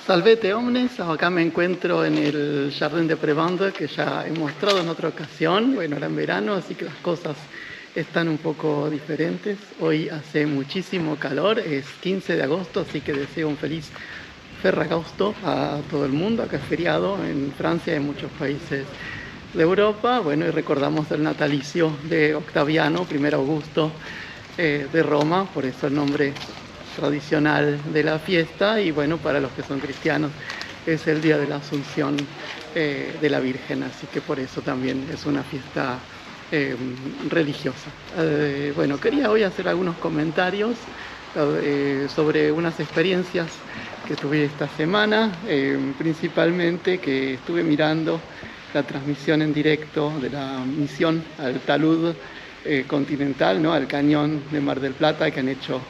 Salvete omnes, acá me encuentro en el Jardín de Prevende que ya he mostrado en otra ocasión. Bueno, era en verano, así que las cosas están un poco diferentes. Hoy hace muchísimo calor, es 15 de agosto, así que deseo un feliz Ferragosto a todo el mundo. Acá es feriado en Francia y en muchos países de Europa. Bueno, y recordamos el natalicio de Octaviano, I Augusto de Roma, por eso el nombre tradicional de la fiesta. Y bueno, para los que son cristianos es el día de la Asunción de la Virgen, así que por eso también es una fiesta religiosa. Bueno, quería hoy hacer algunos comentarios sobre unas experiencias que tuve esta semana, principalmente que estuve mirando la transmisión en directo de la misión al talud continental, ¿no? Al cañón de Mar del Plata, que han hecho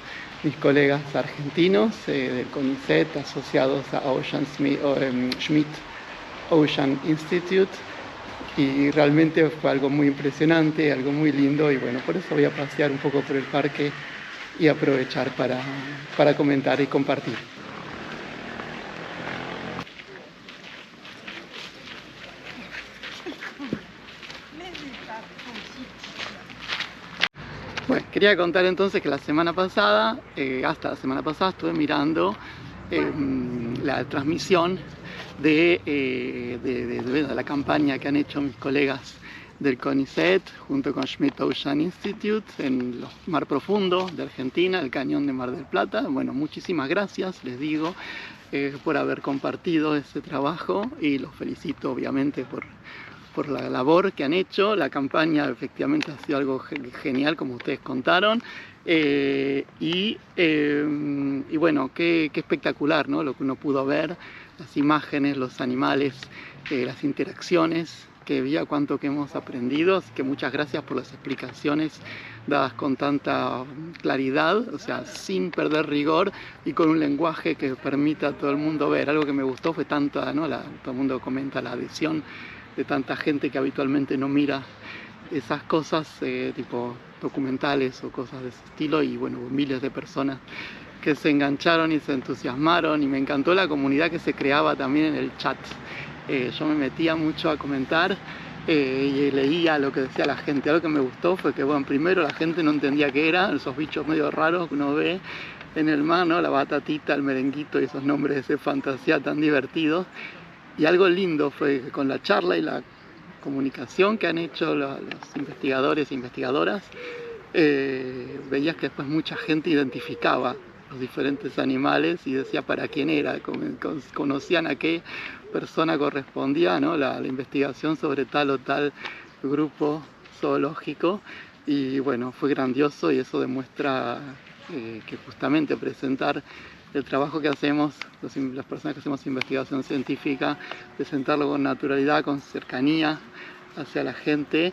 mis colegas argentinos del CONICET, asociados a Schmidt Ocean Institute, y realmente fue algo muy impresionante, algo muy lindo, y bueno, por eso voy a pasear un poco por el parque y aprovechar para comentar y compartir. Bueno, quería contar entonces que hasta la semana pasada estuve mirando la transmisión de la campaña que han hecho mis colegas del CONICET junto con Schmidt Ocean Institute en el mar profundo de Argentina, el cañón de Mar del Plata. Bueno, muchísimas gracias, les digo, por haber compartido ese trabajo, y los felicito obviamente por la labor que han hecho. La campaña efectivamente ha sido algo genial, como ustedes contaron, y bueno, qué espectacular, ¿no? Lo que uno pudo ver, las imágenes, los animales, las interacciones, que veía cuánto que hemos aprendido. Así que muchas gracias por las explicaciones dadas con tanta claridad, o sea, sin perder rigor y con un lenguaje que permita a todo el mundo ver. Algo que me gustó fue tanta, ¿no? Todo el mundo comenta la adhesión de tanta gente que habitualmente no mira esas cosas tipo documentales o cosas de ese estilo, y bueno, miles de personas que se engancharon y se entusiasmaron, y me encantó la comunidad que se creaba también en el chat. Yo me metía mucho a comentar y leía lo que decía la gente. Algo que me gustó fue que, bueno, primero la gente no entendía qué eran esos bichos medio raros que uno ve en el mar, ¿no? La batatita, el merenguito y esos nombres de fantasía tan divertidos. Y algo lindo fue que con la charla y la comunicación que han hecho los investigadores e investigadoras, veías que después mucha gente identificaba los diferentes animales y decía para quién era, conocían a qué persona correspondía, ¿no? la investigación sobre tal o tal grupo zoológico. Y bueno, fue grandioso, y eso demuestra que justamente presentar el trabajo que hacemos, las personas que hacemos investigación científica, presentarlo con naturalidad, con cercanía hacia la gente,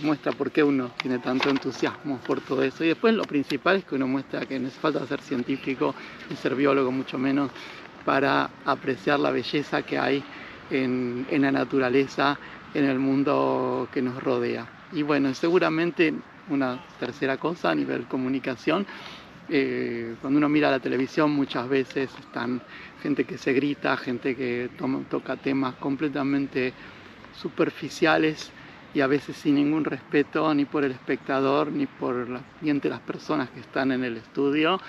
muestra por qué uno tiene tanto entusiasmo por todo eso. Y después lo principal es que uno muestra que no hace falta ser científico ni ser biólogo, mucho menos, para apreciar la belleza que hay en la naturaleza, en el mundo que nos rodea. Y bueno, seguramente una tercera cosa a nivel comunicación, cuando uno mira la televisión muchas veces están gente que se grita, gente que toca temas completamente superficiales y a veces sin ningún respeto ni por el espectador ni entre las personas que están en el estudio.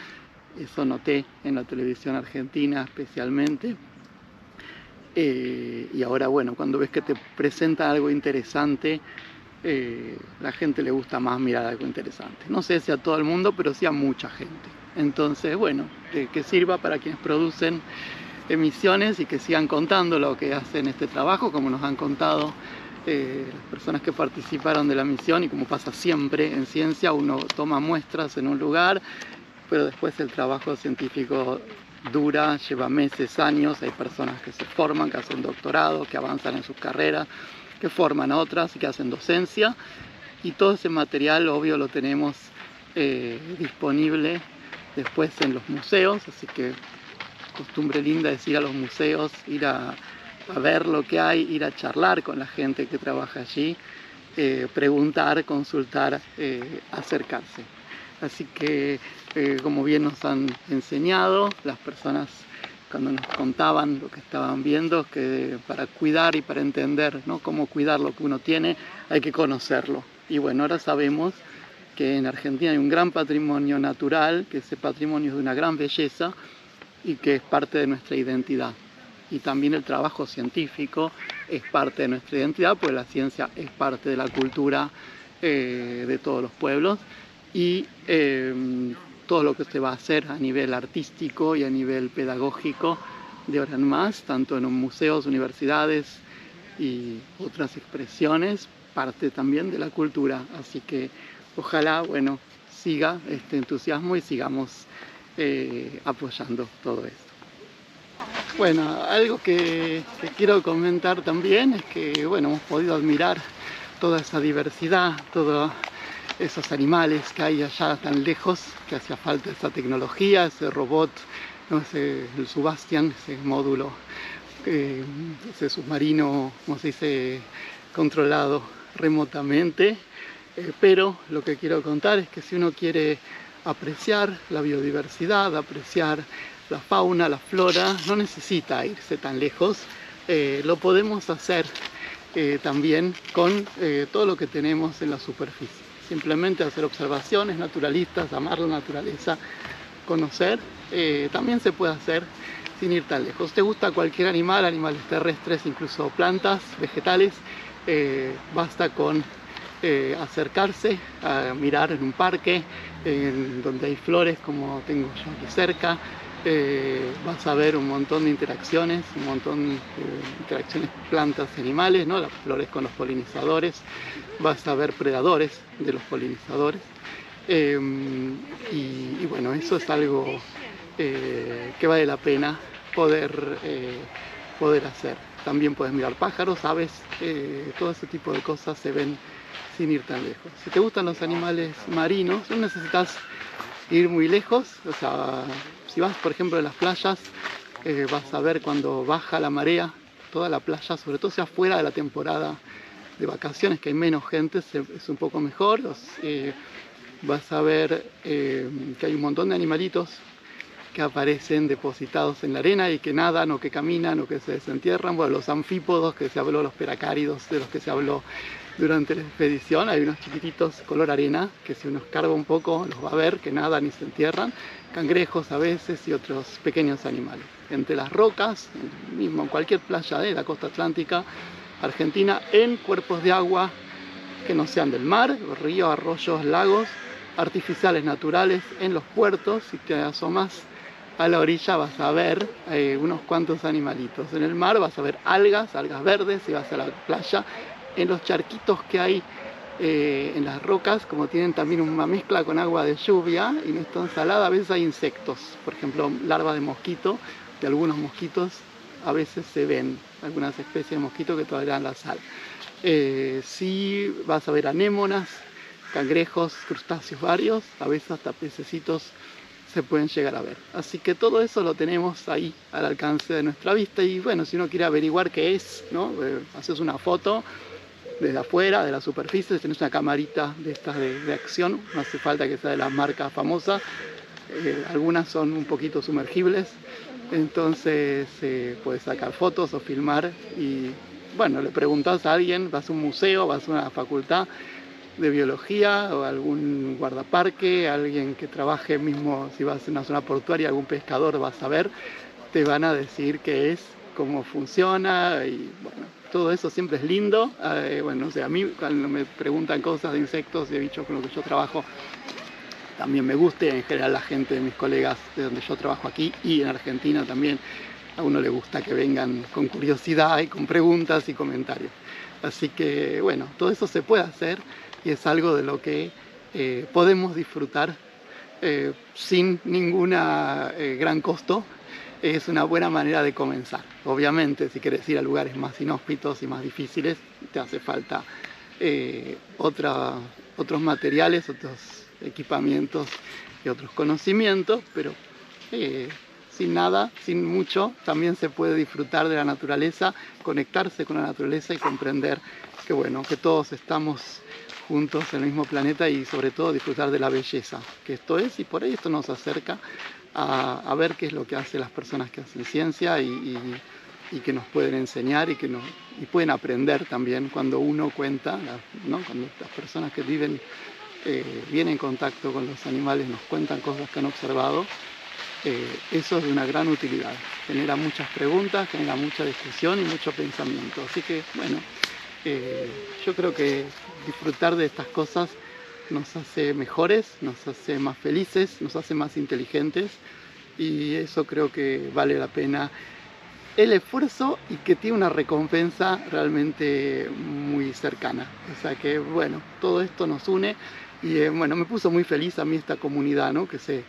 Eso noté en la televisión argentina especialmente. Y ahora, bueno, cuando ves que te presenta algo interesante, la gente le gusta más mirar algo interesante. No sé si a todo el mundo, pero sí a mucha gente. Entonces, bueno, que sirva para quienes producen emisiones y que sigan contando lo que hacen este trabajo, como nos han contado las personas que participaron de la misión. Y como pasa siempre en ciencia, uno toma muestras en un lugar, pero después el trabajo científico dura, lleva meses, años. Hay personas que se forman, que hacen doctorado, que avanzan en sus carreras, que forman a otras y que hacen docencia, y todo ese material obvio lo tenemos disponible después en los museos. Así que costumbre linda es ir a los museos, ir a ver lo que hay, ir a charlar con la gente que trabaja allí, preguntar, consultar, acercarse. Así que, como bien nos han enseñado las personas cuando nos contaban lo que estaban viendo, que para cuidar y para entender, ¿no?, cómo cuidar lo que uno tiene, hay que conocerlo. Y bueno, ahora sabemos que en Argentina hay un gran patrimonio natural, que ese patrimonio es de una gran belleza y que es parte de nuestra identidad. Y también el trabajo científico es parte de nuestra identidad, pues la ciencia es parte de la cultura de todos los pueblos. Y todo lo que se va a hacer a nivel artístico y a nivel pedagógico de ahora en más, tanto en museos, universidades y otras expresiones, parte también de la cultura. Así que ojalá, bueno, siga este entusiasmo y sigamos apoyando todo esto. Bueno, algo que quiero comentar también es que, bueno, hemos podido admirar toda esa diversidad, todos esos animales que hay allá tan lejos, que hacía falta esa tecnología, ese robot, ¿no?, el Subastian, ese módulo, ese submarino, como se dice, controlado remotamente. Pero lo que quiero contar es que si uno quiere apreciar la biodiversidad, apreciar la fauna, la flora, no necesita irse tan lejos. Lo podemos hacer también con todo lo que tenemos en la superficie. Simplemente hacer observaciones naturalistas, amar la naturaleza, conocer, también se puede hacer sin ir tan lejos. ¿Te gusta cualquier animal, animales terrestres, incluso plantas, vegetales? Basta con acercarse a mirar en un parque, donde hay flores como tengo yo aquí cerca. Vas a ver un montón de interacciones, plantas y animales, ¿no?, las flores con los polinizadores. Vas a ver predadores de los polinizadores. Y bueno, eso es algo que vale la pena poder hacer. También puedes mirar pájaros, aves, todo ese tipo de cosas se ven sin ir tan lejos. Si te gustan los animales marinos, no necesitas ir muy lejos. O sea, si vas, por ejemplo, a las playas, vas a ver cuando baja la marea, toda la playa, sobre todo si afuera de la temporada de vacaciones, que hay menos gente, es un poco mejor. Vas a ver que hay un montón de animalitos que aparecen depositados en la arena y que nadan o que caminan o que se desentierran. Bueno, los anfípodos que se habló, los peracáridos de los que se habló durante la expedición, hay unos chiquititos color arena que si uno escarba un poco los va a ver, que nadan y se entierran, cangrejos a veces y otros pequeños animales. Entre las rocas, mismo en cualquier playa de la costa atlántica argentina, en cuerpos de agua que no sean del mar, ríos, arroyos, lagos, artificiales, naturales, en los puertos, si te asomas a la orilla vas a ver unos cuantos animalitos. En el mar vas a ver algas verdes, si vas a la playa. En los charquitos que hay en las rocas, como tienen también una mezcla con agua de lluvia y no es tan salada, a veces hay insectos, por ejemplo, larvas de mosquito, de algunos mosquitos a veces se ven, algunas especies de mosquitos que toleran la sal. Sí vas a ver anémonas, cangrejos, crustáceos varios, a veces hasta pececitos se pueden llegar a ver. Así que todo eso lo tenemos ahí al alcance de nuestra vista y bueno, si uno quiere averiguar qué es, ¿no?, haces una foto desde afuera, de la superficie, tenés una camarita de estas de acción, no hace falta que sea de la marca famosa, algunas son un poquito sumergibles, entonces puedes sacar fotos o filmar y bueno, le preguntás a alguien, vas a un museo, vas a una facultad de biología o algún guardaparque, alguien que trabaje mismo, si vas a una zona portuaria, algún pescador vas a ver, te van a decir qué es, cómo funciona y bueno, todo eso siempre es lindo. Bueno, o sea, a mí cuando me preguntan cosas de insectos, de bichos con los que yo trabajo, también me gusta, en general la gente, mis colegas de donde yo trabajo aquí y en Argentina también, a uno le gusta que vengan con curiosidad y con preguntas y comentarios. Así que bueno, todo eso se puede hacer y es algo de lo que podemos disfrutar sin ninguna gran costo. Es una buena manera de comenzar. Obviamente, si quieres ir a lugares más inhóspitos y más difíciles, te hace falta otros materiales, otros equipamientos y otros conocimientos, pero sin nada, sin mucho, también se puede disfrutar de la naturaleza, conectarse con la naturaleza y comprender que bueno, que todos estamos juntos en el mismo planeta y sobre todo disfrutar de la belleza que esto es, y por ahí esto nos acerca a ver qué es lo que hacen las personas que hacen ciencia y que nos pueden enseñar y pueden aprender también cuando uno cuenta, ¿no? Cuando las personas que vienen en contacto con los animales nos cuentan cosas que han observado. Eso es de una gran utilidad, genera muchas preguntas, genera mucha discusión y mucho pensamiento, así que bueno, yo creo que disfrutar de estas cosas nos hace mejores, nos hace más felices, nos hace más inteligentes, y eso creo que vale la pena el esfuerzo y que tiene una recompensa realmente muy cercana. O sea que bueno, todo esto nos une y bueno, me puso muy feliz a mí esta comunidad, ¿no? Que se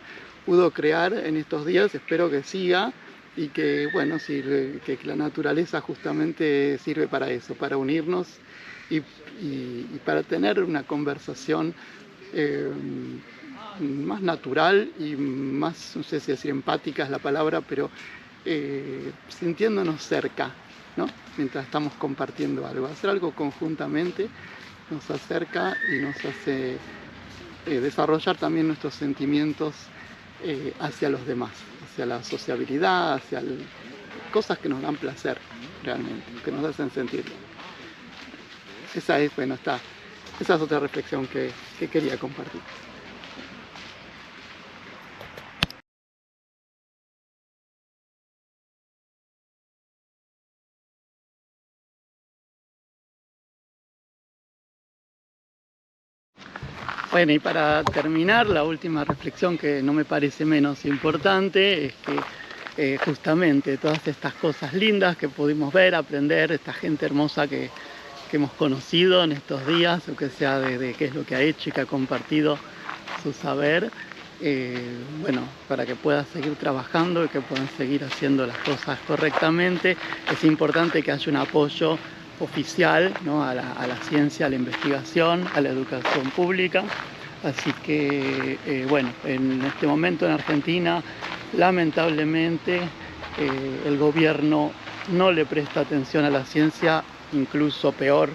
pudo crear en estos días, espero que siga y que bueno, sirve, que la naturaleza justamente sirve para eso, para unirnos y para tener una conversación más natural y más, no sé si decir empática es la palabra, pero sintiéndonos cerca, ¿no? Mientras estamos compartiendo algo. Hacer algo conjuntamente nos acerca y nos hace desarrollar también nuestros sentimientos hacia los demás, hacia la sociabilidad, hacia cosas que nos dan placer realmente, que nos hacen sentir. Esa es, bueno, esa es otra reflexión que quería compartir. Bueno, y para terminar, la última reflexión, que no me parece menos importante, es que justamente todas estas cosas lindas que pudimos ver, aprender, esta gente hermosa que hemos conocido en estos días, o que sea de qué es lo que ha hecho y que ha compartido su saber, bueno, para que puedan seguir trabajando y que puedan seguir haciendo las cosas correctamente, es importante que haya un apoyo oficial, ¿no? a la ciencia, a la investigación, a la educación pública. Así que, bueno, en este momento en Argentina, lamentablemente, el gobierno no le presta atención a la ciencia, incluso peor,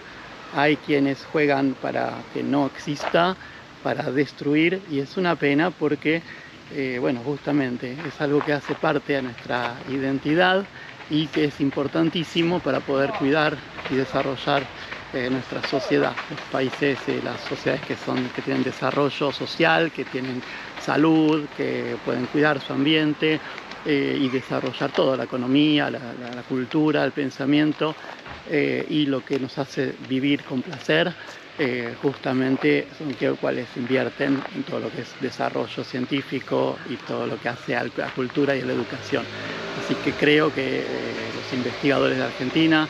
hay quienes juegan para que no exista, para destruir, y es una pena porque, bueno, justamente es algo que hace parte de nuestra identidad y que es importantísimo para poder cuidar y desarrollar nuestra sociedad, los países, las sociedades que tienen desarrollo social, que tienen salud, que pueden cuidar su ambiente y desarrollar todo, la economía, la cultura, el pensamiento y lo que nos hace vivir con placer. Justamente son aquellos cuales invierten en todo lo que es desarrollo científico y todo lo que hace a la cultura y a la educación. Así que creo que los investigadores de Argentina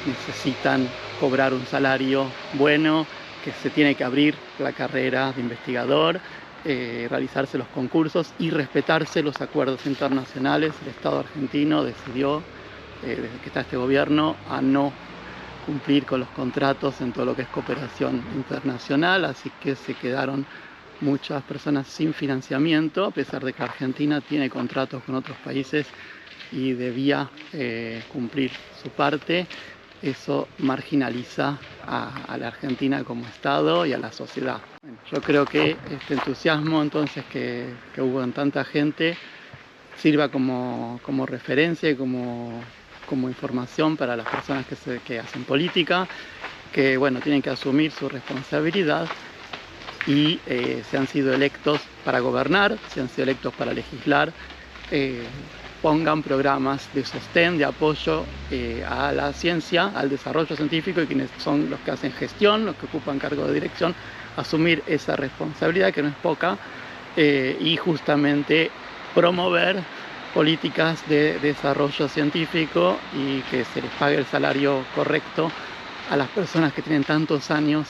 necesitan cobrar un salario bueno, que se tiene que abrir la carrera de investigador, realizarse los concursos y respetarse los acuerdos internacionales. El Estado argentino decidió, desde que está este gobierno, a no cumplir con los contratos en todo lo que es cooperación internacional, así que se quedaron muchas personas sin financiamiento, a pesar de que Argentina tiene contratos con otros países y debía cumplir su parte. Eso marginaliza a la Argentina como Estado y a la sociedad. Bueno, yo creo que este entusiasmo entonces que hubo en tanta gente sirva como referencia y como información para las personas que hacen política, que bueno, tienen que asumir su responsabilidad y se han sido electos para gobernar, se han sido electos para legislar, pongan programas de sostén, de apoyo a la ciencia, al desarrollo científico, y quienes son los que hacen gestión, los que ocupan cargo de dirección, asumir esa responsabilidad que no es poca y justamente promover políticas de desarrollo científico y que se les pague el salario correcto a las personas que tienen tantos años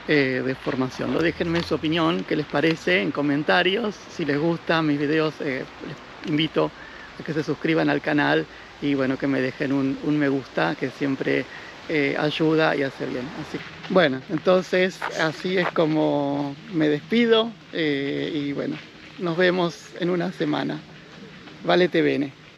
de formación. Déjenme su opinión, qué les parece en comentarios. Si les gustan mis videos, les invito a que se suscriban al canal y bueno, que me dejen un me gusta, que siempre ayuda y hace bien. Bueno, entonces así es como me despido y bueno, nos vemos en una semana. Valete bene.